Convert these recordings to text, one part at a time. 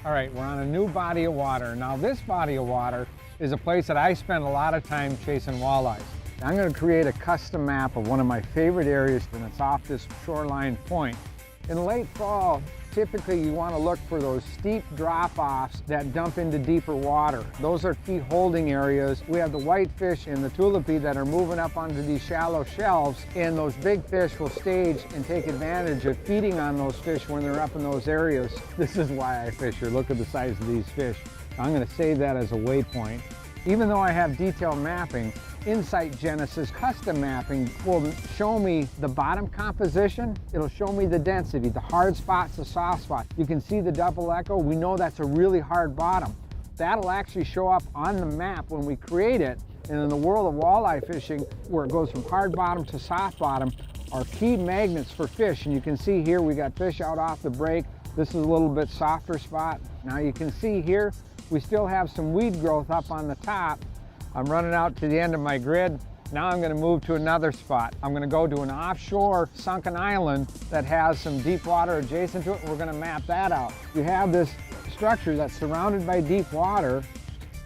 All right, we're on a new body of water. Now this body of water is a place that I spend a lot of time chasing walleyes. I'm going to create a custom map of one of my favorite areas, and it's off this shoreline point. In late fall, typically you want to look for those steep drop-offs that dump into deeper water. Those are key holding areas. We have the whitefish and the tulipy that are moving up onto these shallow shelves, and those big fish will stage and take advantage of feeding on those fish when they're up in those areas. This is why I fish here. Look at the size of these fish. I'm going to save that as a waypoint. Even though I have detailed mapping, Insight Genesis custom mapping will show me the bottom composition. It'll show me the density, the hard spots, the soft spots. You can see the double echo. We know that's a really hard bottom. That'll actually show up on the map when we create it. And in the world of walleye fishing, where it goes from hard bottom to soft bottom, are key magnets for fish. And you can see here we got fish out off the break. This is a little bit softer spot. Now you can see here we still have some weed growth up on the top. I'm running out to the end of my grid. Now I'm going to move to another spot. I'm going to go to an offshore sunken island that has some deep water adjacent to it. We're going to map that out. You have this structure that's surrounded by deep water,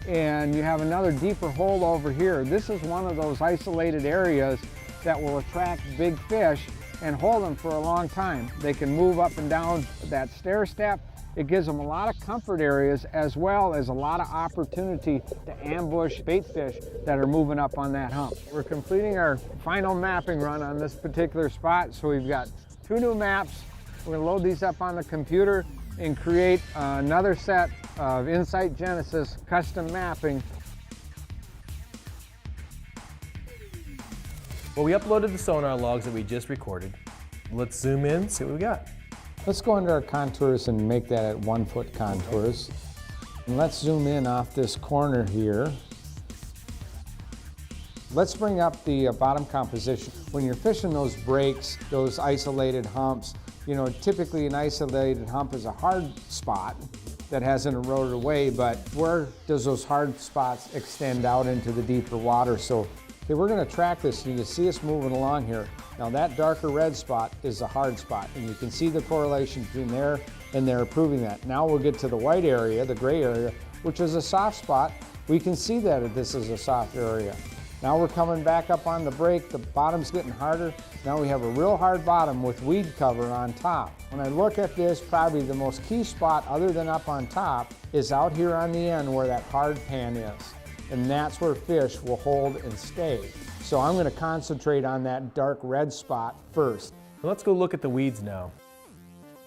and you have another deeper hole over here. This is one of those isolated areas that will attract big fish and hold them for a long time. They can move up and down that stair step. It gives them a lot of comfort areas, as well as a lot of opportunity to ambush bait fish that are moving up on that hump. We're completing our final mapping run on this particular spot. So we've got 2 new maps. We're gonna load these up on the computer and create another set of Insight Genesis custom mapping. Well, we uploaded the sonar logs that we just recorded. Let's zoom in, see what we got. Let's go under our contours and make that at 1 foot contours. And let's zoom in off this corner here. Let's bring up the bottom composition. When you're fishing those breaks, those isolated humps, you know, typically an isolated hump is a hard spot that hasn't eroded away, but where does those hard spots extend out into the deeper water? So okay, we're going to track this. You can see us moving along here. Now that darker red spot is a hard spot, and you can see the correlation between there and there, proving that. Now we'll get to the white area, the gray area, which is a soft spot. We can see that this is a soft area. Now we're coming back up on the break. The bottom's getting harder. Now we have a real hard bottom with weed cover on top. When I look at this, probably the most key spot other than up on top is out here on the end where that hard pan is. And that's where fish will hold and stay. So I'm going to concentrate on that dark red spot first. Let's go look at the weeds now.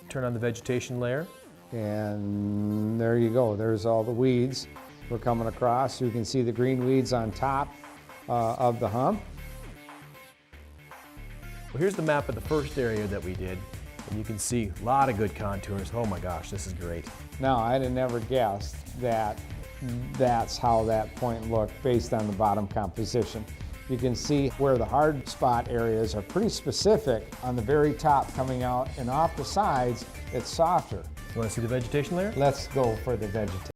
Turn on the vegetation layer. And there you go. There's all the weeds. We're coming across. You can see the green weeds on top of the hump. Well, here's the map of the first area that we did. And you can see a lot of good contours. Oh my gosh, this is great. Now, I'd have never guessed that that's how that point looked based on the bottom composition. You can see where the hard spot areas are pretty specific on the very top coming out, and off the sides, it's softer. You want to see the vegetation layer? Let's go for the vegetation.